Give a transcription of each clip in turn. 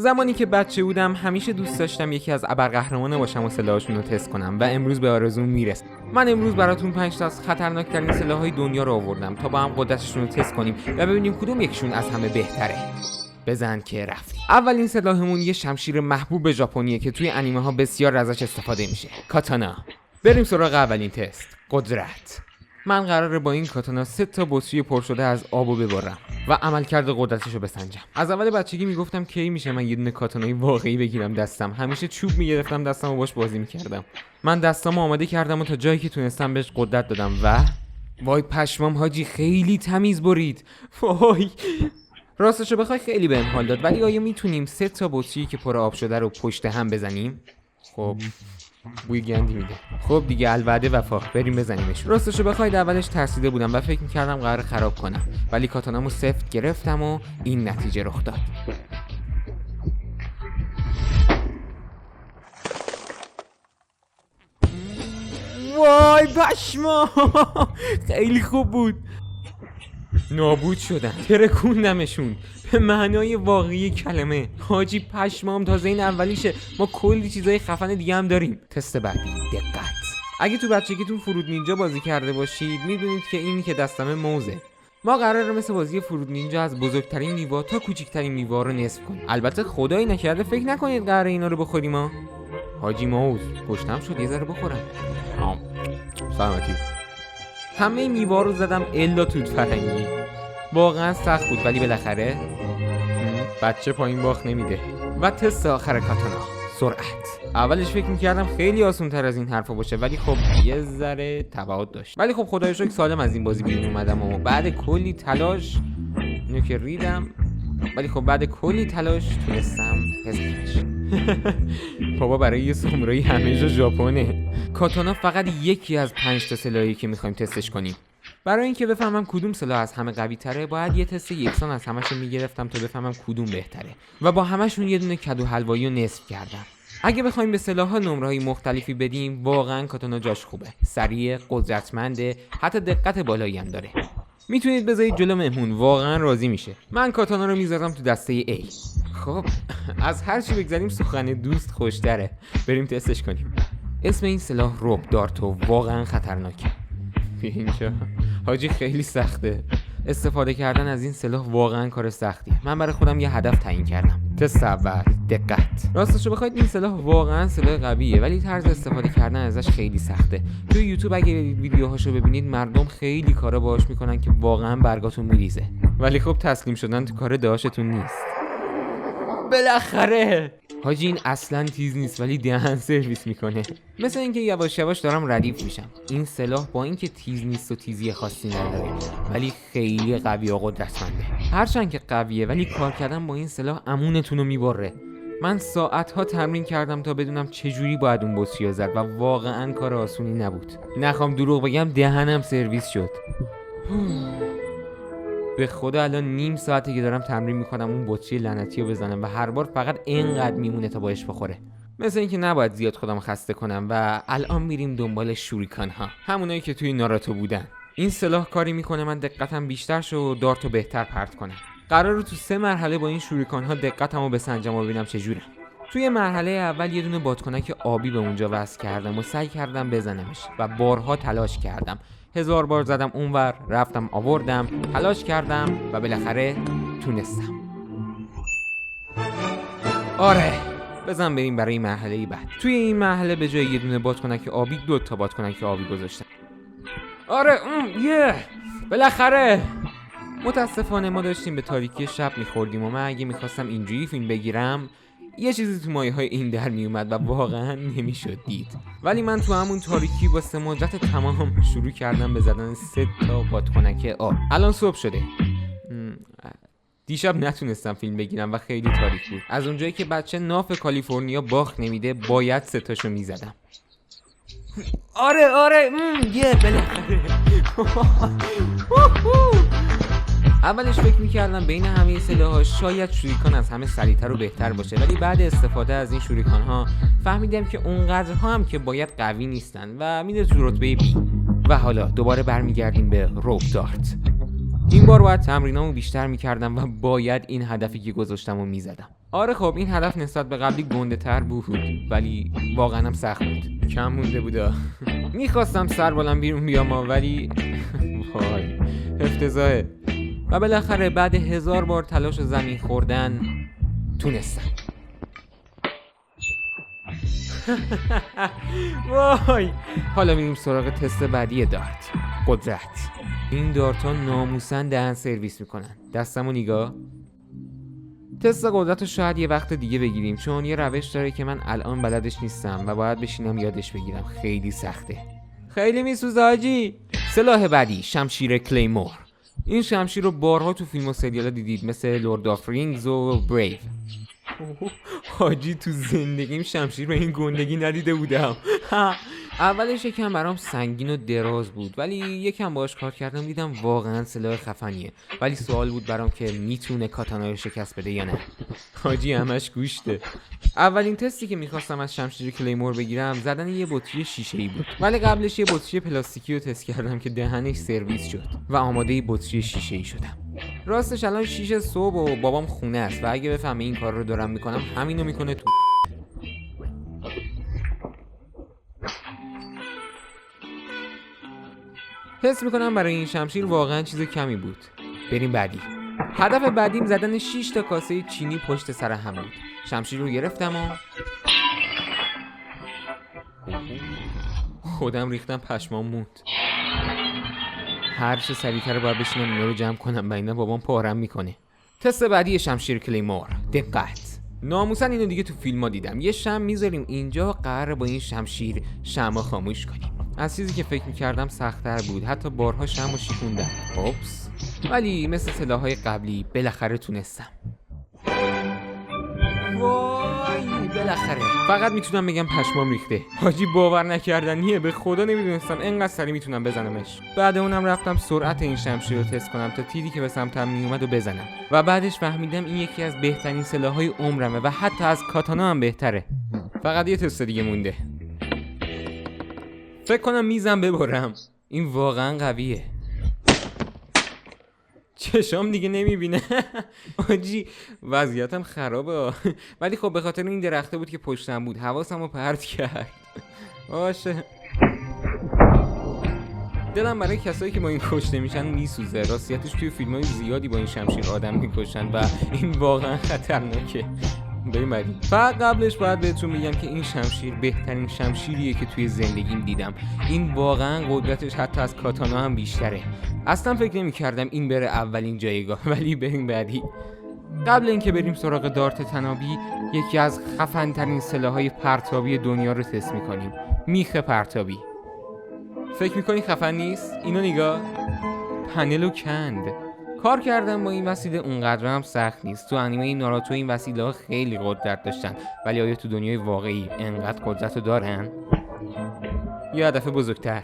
زمانی که بچه بودم همیشه دوست داشتم یکی از ابرقهرمانا باشم و سلاحشون رو تست کنم و امروز به آرزوم میرسم. من امروز براتون 5 تا از خطرناکترین سلاح‌های دنیا رو آوردم تا با هم قدرتشون رو تست کنیم و ببینیم کدوم یکشون از همه بهتره. بزن که رفتی. اولین سلاحمون یه شمشیر محبوب ژاپنیه که توی انیمه ها بسیار ازش استفاده میشه. کاتانا. بریم سراغ اولین تست. قدرت. من قراره با این کاتانا 3 تا بطری پر شده از آبو ببرم و عملکرد قدرتشو بسنجم. از اول بچگی میگفتم کی میشه من یه دونه کاتانای واقعی بگیرم دستم. همیشه چوب میگرفتم دستم و باش بازی میکردم. من دستامو آماده کردم و تا جایی که تونستم بهش قدرت دادم و وای پشمام حاجی خیلی تمیز برید. وای راستشو بخوای خیلی بهم حال داد، ولی آیا میتونیم 3 تا بطری که پر آب شده رو پشت هم بزنیم؟ خب بوی گندی میده. خب دیگه الوعده وفا، بریم بزنیمش. راستشو بخواید اولش ترسیده بودم و فکر میکردم قرار خراب کنم، ولی کاتانامو سفت گرفتم و این نتیجه رخ داد. وای پشما خیلی خوب بود. نابود شدن، ترکوندمشون به معنای واقعی کلمه. حاجی پشمام تازه این اولیشه، ما کلی چیزای خفن دیگه هم داریم. تست بعدی، دقت. اگه تو بچگیتون فرود نینجا بازی کرده باشید میدونید که این که دستمه موزه. ما قراره مثل بازی فرود نینجا از بزرگترین میوه تا کوچکترین میوه رو نصف کنیم. البته خدایی نکرده فکر نکنید قراره اینا رو بخوریم ها. حاجی موز گشتم شد یه ذره بخورم. سلامتی. همه میوه رو زدم الا توت فرنگی. واقعا سخت بود ولی بالاخره بچه پایین باخت نمیده. و تست آخر کاتانا، سرعت. اولش فکر میکردم خیلی آسان تر از این حرفا باشه، ولی خب یه ذره تبعات داشت. ولی خب خدای شکر سالم از این بازی بیرون اومدم و بعد کلی تلاش اینو که ریدم، ولی خب بعد کلی تلاش تونستم بزنمش. بابا برای یه سامورایی همه جا ژاپنه. کاتانا فقط یکی از 5 تا سلاحی که میخوایم تستش کنیم. برای اینکه بفهمم کدوم سلاح از همه قوی تره باید یه تست یکسان از همشون میگرفتم تا بفهمم کدوم بهتره و با همشون یه دونه کدو حلوایی رو نصف کردم. اگه بخوایم به سلاح‌ها نمره‌های مختلفی بدیم واقعا کاتانا جاش خوبه. سریع، قدرتمنده، حتی دقت بالایی هم داره. میتونید بذارید جلو مهمون، واقعا راضی میشه. من کاتانا رو میذارم تو دسته A. خب از هر چی بگذاریم سخن دوست خوشتره. بریم تستش کنیم. اسم این سلاح روب دارتو واقعا خطرناکه. اینجا حاجی خیلی سخته. استفاده کردن از این سلاح واقعا کار سختیه. من برای خودم یه هدف تعیین کردم. تست اول، دقت. راستشو بخواید این سلاح واقعا سلاح قویه، ولی طرز استفاده کردن ازش خیلی سخته. توی یوتیوب اگه ویدیوهاشو ببینید مردم خیلی کارا باهاش میکنن که واقعا برگاتون میریزه، ولی خب تسلیم شدن تو کار داشتون نیست. بالاخره حاجی این اصلا تیز نیست ولی دهن سرویس میکنه. مثل اینکه یواش یواش دارم ردیف میشم. این سلاح با اینکه تیز نیست و تیزی خاصی نداره ولی خیلی قوی و قدرتمنده. هرچند که قویه ولی کار کردن با این سلاح امونتون رو میبره. من ساعتها تمرین کردم تا بدونم چجوری باید اون بطری رو زد و واقعا کار آسونی نبود. نخوام دروغ بگم دهنم سرویس شد. به خدا الان نیم ساعته که دارم تمرین میکنم اون بطری لعنتی رو بزنم و هر بار فقط اینقدر میمونه تا باش بخوره. مثل اینکه نباید زیاد خودم خسته کنم و الان میریم دنبال شوریکان ها، همونایی که توی ناروتو بودن. این سلاح کاری میکنه من دقتم بیشتر شه و دارتو بهتر پرت کنم. قراره تو 3 مرحله با این شوریکان ها دقتمو بسنجم و ببینم چجوره. توی مرحله اول یه دونه بادکنک آبی به اونجا وصل کردم و سعی کردم بزنمش و بارها تلاش کردم. 1000 بار زدم اونور، رفتم آوردم، تلاش کردم و بالاخره تونستم. آره بزن بریم برای مرحله بعد. توی این مرحله به جای یه دونه بادکنک آبی 2 تا بادکنک آبی گذاشتم. آره بالاخره. متاسفانه ما داشتیم به تاریکی شب میخوردیم و من اگه میخواستم اینجوری فیلم بگیرم یه چیزی تو مایه های این در میومد و واقعا نمیشد دید. ولی من تو همون تاریکی با سماجت تمام شروع کردم به زدن 3 تا بادکنک آب. الان صبح شده. دیشب نتونستم فیلم بگیرم و خیلی تاریک بود. از اونجایی که بچه ناف کالیفرنیا باخت نمیده باید 3 تاشو میزدم. آره بالاخره. اولش فکر میکردم بین همه سلاح‌ها شاید شوریکان از همه سریعتر و بهتر باشه، ولی بعد استفاده از این شوریکان‌ها فهمیدم که اونقدرها هم که باید قوی نیستن و میره تو رتبه B. و حالا دوباره برمیگردیم به روب دارت. این بار باید تمرینامو بیشتر میکردم و باید این هدفی که گذاشتم رو میزدم. آره خب این هدف نسبت به قبلی گنده تر بود، ولی واقعا هم سخت بود. کم مونده بودا. میخواستم سر بالم بیرون بیام ولی وای افتضاحه. و بالاخره بعد 1000 بار تلاش و زمین خوردن تونستم. وای حالا میریم سراغ تست بعدی دارت. قدرت. این دارت ها ناموسن دهن سرویس میکنن. دستمو نگاه. تست قدرت رو شاید یه وقت دیگه بگیریم، چون یه روش داره که من الان بلدش نیستم و باید بشینم یادش بگیرم. خیلی سخته. خیلی میسوزه حاجی. سلاح بعدی شمشیر کلیمور. این شمشیر رو بارها تو فیلم و سریالا دیدید، مثل لورد آف رینگز و بریو. حاجی تو زندگیم شمشیر به این گندگی ندیده بودم. اولش یکم برام سنگین و دراز بود، ولی یکم باهاش کار کردم دیدم واقعا سلاح خفنیه. ولی سوال بود برام که میتونه کاتانا رو شکست بده یا نه. حاجی همش گوشته. اولین تستی که میخواستم از شمشیر کلیمور بگیرم زدن یه بطری شیشه‌ای بود، ولی قبلش یه بطری پلاستیکی رو تست کردم که دهنش سرویس شد و آماده بطری شیشه‌ای شدم. راستش الان 6 صبح و بابام خونه است و اگه بفهمه این کار رو دارم میکنم همینو میکنه تو. حس میکنم برای این شمشیر واقعا چیز کمی بود. بریم بعدی. هدف بعدیم زدن 6 تا کاسه چینی پشت سر هم بود. شمشیر رو گرفتم و خودم ریختم، پشمام موند. هر چه سریعتر باید بشینم اینا رو جمع کنم، اینا بابام پارم میکنه. تست بعدی شمشیر کلیمور. دقت. ناموسن اینو دیگه تو فیلم‌ها دیدم. یه شمع میذاریم اینجا، قراره با این شمشیر شمع خاموش کنیم. از چیزی که فکر میکردم سخت‌تر بود. حتی بارها شمعو شکوندم. اوپس. ولی مثل سلاح‌های قبلی بالاخره تونستم. وای بالاخره. فقط میتونم بگم پشمام ریخته. حاجی باور نکردنیه، به خدا نمیدونستم انقدر سریع میتونم بزنمش. بعد اونم رفتم سرعت این شمشیر رو تست کنم تا تیری که به سمتم میومد و بزنم و بعدش فهمیدم این یکی از بهترین سلاح‌های عمرمه و حتی از کاتانا هم بهتره. فقط یه تست دیگه مونده. فکر کنم میزم ببرم. این واقعا قویه. چشام دیگه نمیبینه. آجی وضعیتم خرابه. ولی خب به خاطر این درخته بود که پشتم بود، حواسم رو پرت کرد. باشه. دلم برای کسایی که با این کشته میشن میسوزه. راستیتش توی فیلم‌های زیادی با این شمشیر آدم میکشن و این واقعا خطرناکه. بریم بعدی. فقط قبلش باید بهتون میگم که این شمشیر بهترین شمشیریه که توی زندگیم دیدم. این واقعا قدرتش حتی از کاتانا هم بیشتره. اصلا فکر نمی‌کردم این بره اولین جایگاه، ولی بریم بعدی. قبل اینکه بریم سراغ دارت تنابی، یکی از خفن‌ترین سلاح‌های پرتابی دنیا رو تست می‌کنیم. میخ پرتابی. فکر می‌کنی خفن نیست؟ اینو نگاه. پنلو کند. کار کردن با این وسیله اونقدر هم سخت نیست. تو انیمه ناروتو این وسیله ها خیلی قدرت داشتن، ولی آیا تو دنیای واقعی انقدر قدرت رو دارن؟ یا هدف بزرگتر؟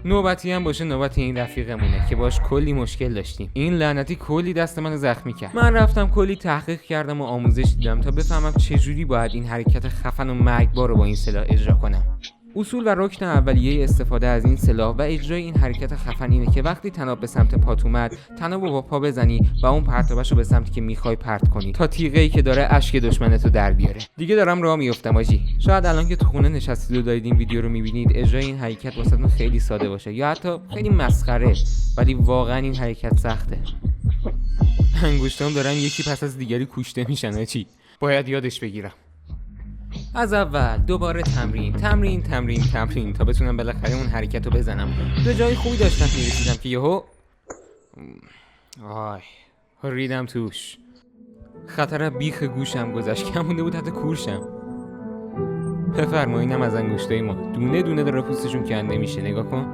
نوبتی هم باشه نوبت این رفیقمونه که باش کلی مشکل داشتیم. این لعنتی کلی دست من زخمی کرد. من رفتم کلی تحقیق کردم و آموزش دیدم تا بفهمم چجوری باید این حرکت خفن و مرگبار رو با این سلاح اجرا کنم. اصول و رکن اولیه استفاده از این سلاح و اجرای این حرکت خفن اینه که وقتی طناب به سمت پات اومد، طناب رو با پا بزنی و اون پرتابش رو به سمتی که میخوای پرت کنی تا تیغه‌ای که داره اشک دشمنتو در بیاره. دیگه دارم راه میافتم آجی. شاید الان که تو خونه نشستید و دارید این ویدیو رو میبینید، اجرای این حرکت واسهتون خیلی ساده باشه یا حتی خیلی مسخره، ولی واقعا این حرکت سخته. انگشتام دارن یکی پس از دیگری کشته میشن آجی. باید یادش بگیرم. از اول دوباره تمرین تا بتونم بالاخره اون حرکت رو بزنم. به جای خوبی داشتم میرسیدم که یهو ریدم توش. خطر بیخ گوشم گذشت، کم مونده بود حتی کورشم. بفرمایینم از انگشتای ما دونه دونه داره پوستشون کنده میشه. نگاه کن.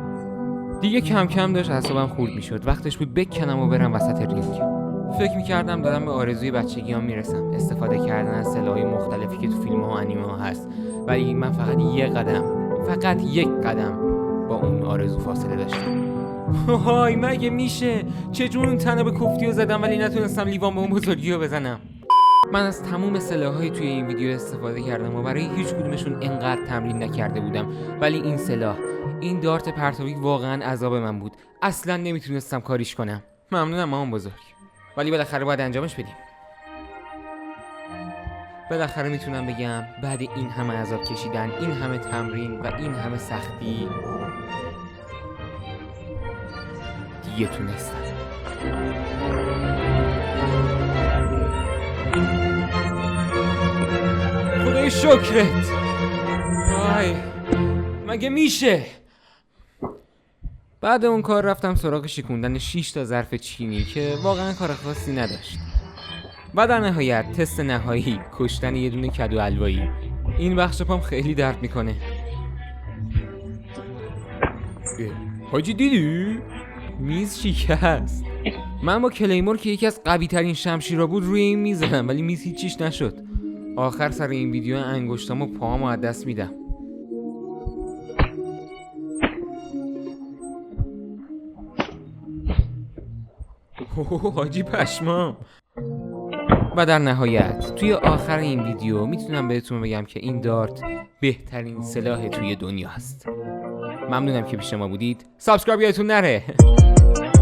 دیگه کم کم داشت اعصابم خورد میشد. وقتش بود بکنم و برم وسط رینگ. فکر میکردم دارم به آرزوی بچگیام میرسم، استفاده کردن از سلاح‌های مختلفی که تو فیلم‌ها و انیمه‌ها هست، ولی من فقط یک قدم با اون آرزو فاصله داشتم. های مگه میشه؟ چجور اون طناب کفتی رو زدم ولی نتونستم لیوان به اون بزرگی رو بزنم. من از تمام سلاح‌های توی این ویدیو استفاده کردم و برای هیچ کدومشون انقدر تمرین نکرده بودم، ولی این سلاح، این دارت پرتابی واقعا عذاب من بود. اصلا نمیتونستم کاریش کنم. ممنونم مامان بزرگ. ولی بالاخره باید انجامش بدیم. بالاخره میتونم بگم بعد این همه عذاب کشیدن، این همه تمرین و این همه سختی دیگه تونستم. خدای شکرت. وای مگه میشه؟ بعد اون کار رفتم سراغ شکوندن 6 تا ظرف چینی که واقعا کار خاصی نداشت. و در نهایت تست نهایی، کشتن یه دونه کدو حلوایی. این بخش پام خیلی درد میکنه. حاجی دیدی؟ میز شکست. من با کلیمور که یکی از قوی ترین شمشیرا بود روی این میز زدم ولی میز هیچیش نشد. آخر سر این ویدیو انگشتام و پاهامو از دست میدم. حاجی پشمام. و در نهایت توی آخر این ویدیو میتونم بهتون بگم که این دارت بهترین سلاح توی دنیا است. ممنونم که پیش ما بودید. سابسکرایب یادتون نره.